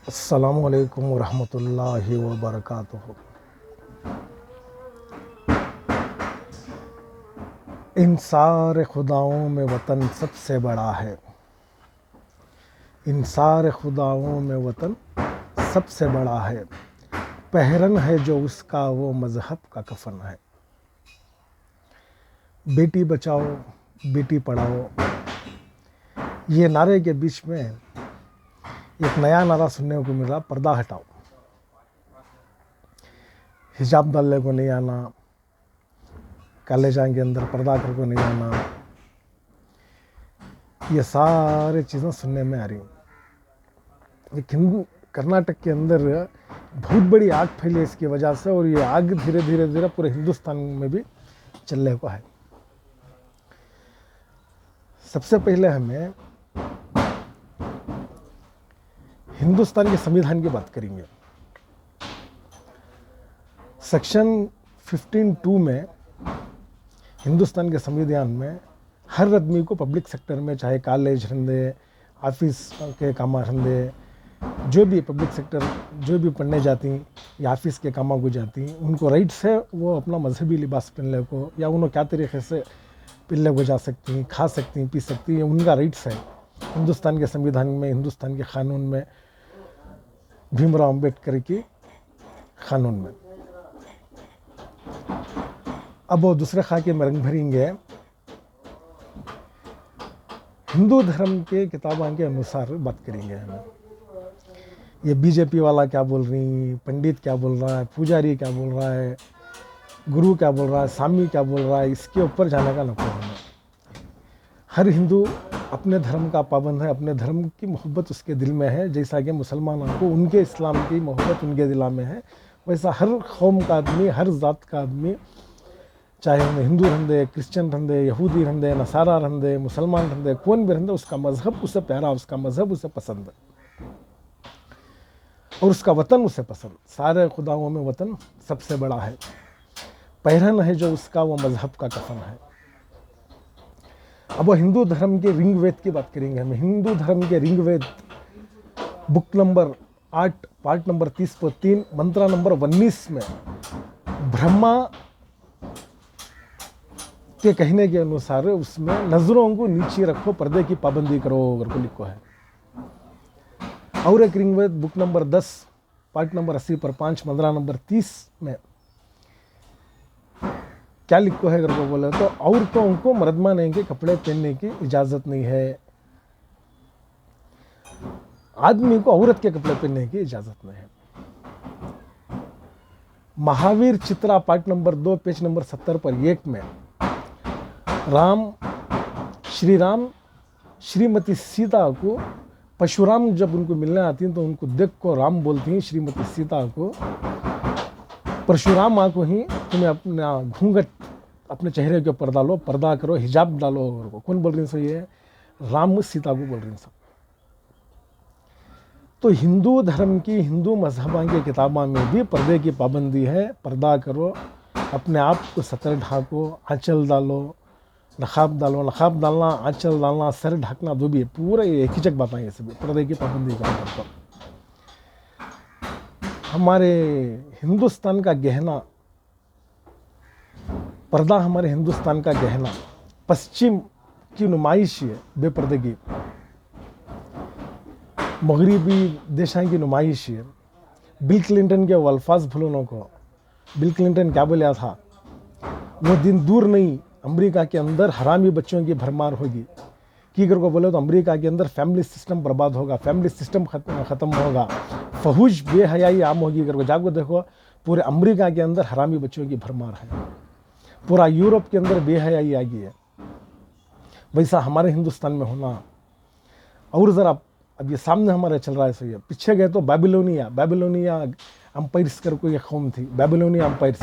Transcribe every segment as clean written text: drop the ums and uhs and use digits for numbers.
अस्सलामु अलैकुम वरहमतुल्लाहि वबरकातुहू। इन सारे खुदाओं में वतन सबसे बड़ा है। इन सारे खुदाओं में वतन सबसे बड़ा है। पहरन है जो उसका वो मज़हब का कफन है। बेटी बचाओ बेटी पढ़ाओ, ये नारे के बीच में एक नया नारा सुनने को मिला, पर्दा हटाओ। हिजाब डालने को नहीं आना, कॉलेजा के अंदर पर्दा कर को नहीं आना, ये सारे चीज़ें सुनने में आ रही। लेकिन कर्नाटक के अंदर बहुत बड़ी आग फैली है इसकी वजह से, और ये आग धीरे धीरे धीरे पूरे हिंदुस्तान में भी चलने को है। सबसे पहले हमें हिंदुस्तान के संविधान की बात करेंगे। सेक्शन 15(2) में हिंदुस्तान के संविधान में हर आदमी को पब्लिक सेक्टर में, चाहे कॉलेज रंदे, ऑफिस के काम रंदे, जो भी पब्लिक सेक्टर जो भी पढ़ने जाती या ऑफिस के कामों को जाती, उनको राइट्स है वो अपना मजहबी लिबास पहनने को, या उन्होंने क्या तरीके से पहनने को जा सकती, खा सकती, पी सकती, ये उनका राइट्स है। हिंदुस्तान के संविधान में, हिंदुस्तान के कानून में, भीमराव अम्बेडकर की कानून में। अब वो दूसरे खाके में रंग भरेंगे। हिंदू धर्म के किताबों के अनुसार बात करेंगे हम। ये बीजेपी वाला क्या बोल रही, पंडित क्या बोल रहा है, पुजारी क्या बोल रहा है, गुरु क्या बोल रहा है, स्वामी क्या बोल रहा है, इसके ऊपर जाने का नको हमें। हर हिंदू अपने धर्म का पाबंद है, अपने धर्म की मोहब्बत उसके दिल में है। जैसा कि मुसलमानों को उनके इस्लाम की मोहब्बत उनके दिल में है, वैसा हर कौम का आदमी, हर ज़ात का आदमी, चाहे उन्हें हिंदू रहंदे, क्रिश्चियन रहंदे, यहूदी रहंदे, नसारा रहंदे, मुसलमान रहंदे, कौन भी रहंदे, उसका मज़हब उसे प्यारा, उसका मज़हब उसे पसंद है और उसका वतन उसे पसंद। सारे खुदाओं में वतन सबसे बड़ा है। पहरन है जो उसका वो मज़हब का कफन है। अब वो हिंदू धर्म के ऋग्वेद की बात करेंगे हम। हिंदू धर्म के Rigveda book number 8 part number 30 mantra number 19 में ब्रह्मा के कहने के अनुसार उसमें नजरों को नीचे रखो, पर्दे की पाबंदी करो अगर को लिखो है। और एक Rigveda book number 10 part number 80/5 mantra number 30 में क्या लिखो है अगर को बोले तो, औरतों को मर्दमाने के कपड़े पहनने की इजाज़त नहीं है, आदमी को औरत के कपड़े पहनने की इजाज़त नहीं है। Mahavir Chitra part number 2 page number 70/1 में श्री राम श्रीमती सीता को, परशुराम जब उनको मिलने आती हैं तो उनको देख को राम बोलती हैं श्रीमती सीता को, परशुराम माँ को ही तुम्हें अपना घूंघट अपने चेहरे के ऊपर डालो, पर्दा करो, हिजाब डालो। कौन बोल रही सो? ये राम सीता को बोल रही सब। तो हिंदू धर्म की, हिंदू मजहबा की किताबों में भी पर्दे की पाबंदी है। पर्दा करो, अपने आप को सतर ढाको, आंचल डालो, नकाब डालो। नकाब डालना, आंचल डालना, सर ढकना, दो भी पूरा एक ही जगह बताएंगे सभी पर्दे की पाबंदी का मतलब। हमारे हिंदुस्तान का गहना पर्दा, हमारे हिंदुस्तान का गहना पश्चिम की नुमाइश है बेपर्दे की, मगरबी देशों की नुमाइश है। बिल क्लिंटन के वो अल्फाज भूलों को, बिल क्लिंटन क्या बोला था, वो दिन दूर नहीं अमेरिका के अंदर हरामी बच्चों की भरमार होगी। की कर को बोले तो अमेरिका के अंदर फैमिली सिस्टम बर्बाद होगा, फैमिली सिस्टम ख़त्म होगा, फहूश बेहयाई आम होगी। कर को जाको देखो, पूरे अमेरिका के अंदर हरामी बच्चों की भरमार है, पूरा यूरोप के अंदर बेहयाई आ गई है। वैसा हमारे हिंदुस्तान में होना। और ज़रा अब ये सामने हमारे चल रहा है सही है। पीछे गए तो बेबीलोनिया अम्पायर्स कर कोई एक कौम थी, बेबीलोनिया अम्पायर्स।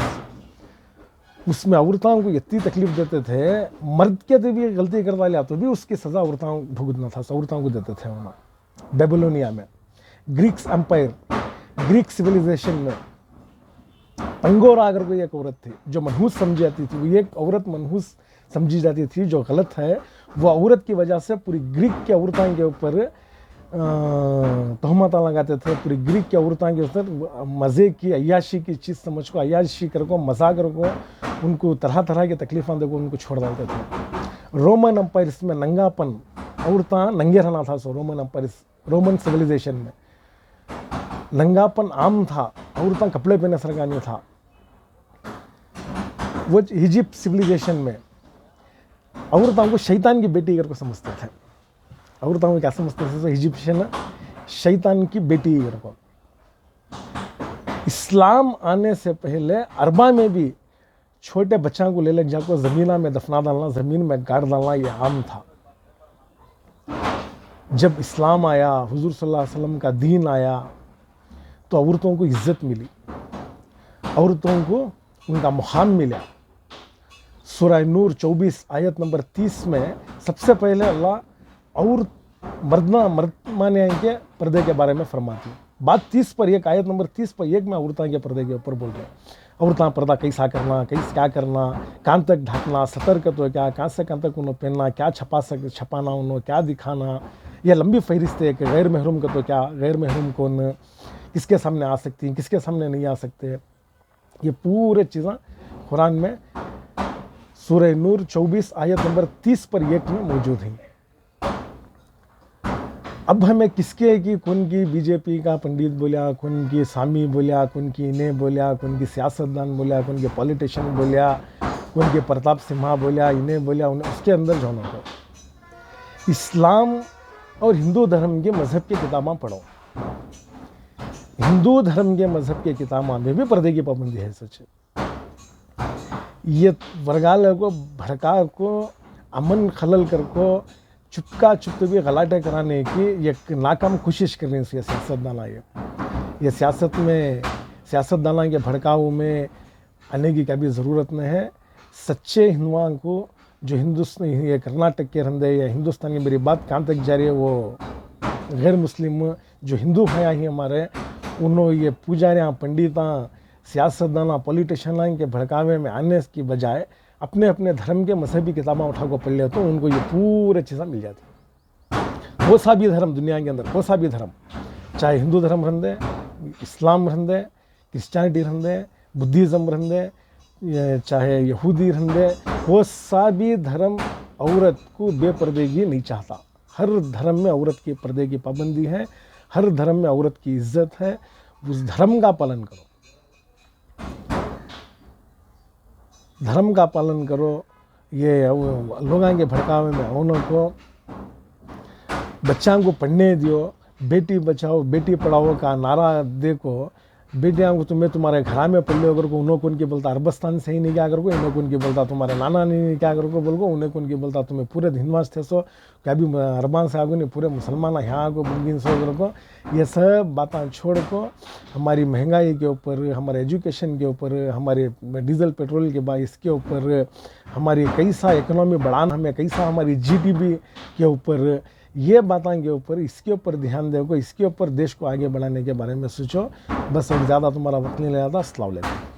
उसमें औरतों को इतनी तकलीफ देते थे, मर्द के तो भी गलती कर डालिया तो भी उसकी सज़ा औरतों भुगतना था, औरतों को देते थे वहाँ बेबीलोनिया में। ग्रीक्स एम्पायर, ग्रीक सिविलाइजेशन में पंगोरा अगर कोई एक औरत थी जो मनहूस समझी जाती थी, वो एक औरत मनहूस समझी जाती थी जो गलत है, वो औरत की वजह से पूरी ग्रीक के औरतों के ऊपर तहमत लगाते थे, पूरी ग्रीक की औरतों के ऊपर मज़े की अय्याशी की चीज़ समझ को, अय्याशी कर को, मजाक कर को, उनको तरह तरह की तकलीफ़ें देखो उनको छोड़ डालते थे। रोमन अम्पायर्स में नंगापन, औरतें नंगे रहना था। सो रोमन अम्पायर्स, रोमन सिविलाइजेशन में नंगापन आम था, औरतें कपड़े पहने सरका नहीं था। वो इजिप्ट सिविलाइजेशन में औरतों को शैतान की बेटी करके समझते थे। औरतों को क्या समझते थे? तो इजिप्शियन शैतान की बेटी करको। इस्लाम आने से पहले अरबा में भी छोटे बच्चों को ले लग जाकर ज़मीना में दफना डालना, ज़मीन में गाड़ डालना ये आम था। जब इस्लाम आया, हुजूर सल्लल्लाहु अलैहि वसल्लम का दीन आया, तो औरतों को इज्जत मिली, औरतों को उनका मुकाम मिला। सूरह नूर 24 आयत नंबर 30 में सबसे पहले अल्लाह और मर्द माने के पर्दे के बारे में फरमाती है। बात 30 पर एक, आयत नंबर 30 पर एक में औरतों के पर्दे के ऊपर बोल रहे हैं। औरतें पर्दा कैसा करना, कैसे क्या करना, कान तक ढकना, सतर्क तो क्या, कहाँ से कहाँ तक उन्होंने पहनना, क्या छपाना उन्होंने, क्या दिखाना, यह लंबी फहरिस्त है कि गैर महरूम का तो क्या, गैर महरूम कौन, किसके सामने आ सकती हैं, किसके सामने नहीं आ सकते। ये पूरे चीज़ें कुरान में सूरह नूर 24 आयत नंबर 30 पर एक में मौजूद हैं। अब हमें किसके की, कौन की बीजेपी का पंडित बोलिया, कौन की स्वामी बोलिया, कौन की इन्हें बोलिया, कौन की सियासतदान बोलिया, कौन के पॉलिटिशियन बोलिया, कौन के प्रताप सिम्हा बोलिया, इन्हें बोलिया, उन्हें उसके अंदर जाना हो। इस्लाम और हिंदू धर्म के मज़हब की किताबें पढ़ो। हिंदू धर्म के मज़हब की किताबों में भी पर्दे की पाबंदी है। सच ये वर्गाल को, भड़का को, अमन खलल कर को, चुपका चुप भी गलाटे कराने की एक नाकाम कोशिश कर रही है सियासतदाना। ये सियासत में, सियासतदाना के भड़काऊ में आने की कभी ज़रूरत नहीं है। सच्चे हिंदुओं को, जो हिंदुस्तान, ये कर्नाटक के रहंदे या हिंदुस्तान की, मेरी बात कहाँ तक जा रही है, वो गैर मुस्लिम जो हिंदू भाई ही हमारे, उन्होंने ये पुजारियाँ, पंडितां, सियासतदाना, पॉलिटिशियन के भड़कावे में आने की बजाय अपने अपने धर्म के मजहबी किताबें उठा को पढ़ ले तो उनको ये पूरे चीज़ें मिल जाती। कोई सा भी धर्म दुनिया के अंदर, कोई सा भी धर्म, चाहे हिंदू धर्म रहंदे, इस्लाम रहंदे, क्रिश्चियनिटी रहंदे, बुद्धिज़्म रहंदे, चाहे यहूदी रहंदे, कोई सा भी धर्म औरत को बेपर्देगी नहीं चाहता। हर धर्म में औरत की पर्दे की पाबंदी है, हर धर्म में औरत की इज्जत है। उस धर्म का पालन करो, धर्म का पालन करो। ये लोगों के भड़कावे में औनों को, बच्चों को पढ़ने दियो, बेटी बचाओ बेटी पढ़ाओ का नारा देखो। बेटियां को तुम्हें तुम्हारे घर में पढ़ लो, अगर को उन्हों कौन की बोलता अरबस्तान से ही नहीं क्या करो, इन्हों कौन की बोलता तुम्हारे नाना नहीं क्या करो को बोल को, उन्हें कौन की बोलता तुम्हें पूरे हिंदवास थे सो क्या भी अरबान से आगो नहीं, पूरे मुसलमान यहाँ आगो बुनगिन सो करो को। ये सब बातें छोड़ को हमारी महंगाई के ऊपर, हमारे एजुकेशन के ऊपर, हमारे डीजल पेट्रोल के बाद इसके ऊपर, हमारी कैसा इकोनॉमी बढ़ाना, हमें कैसा हमारी जीडीपी के ऊपर, ये बातों के ऊपर, इसके ऊपर ध्यान देगा, इसके ऊपर देश को आगे बढ़ाने के बारे में सोचो। बस और ज़्यादा तुम्हारा वक्त नहीं ले जाता। अस्सलाम वालेकुम।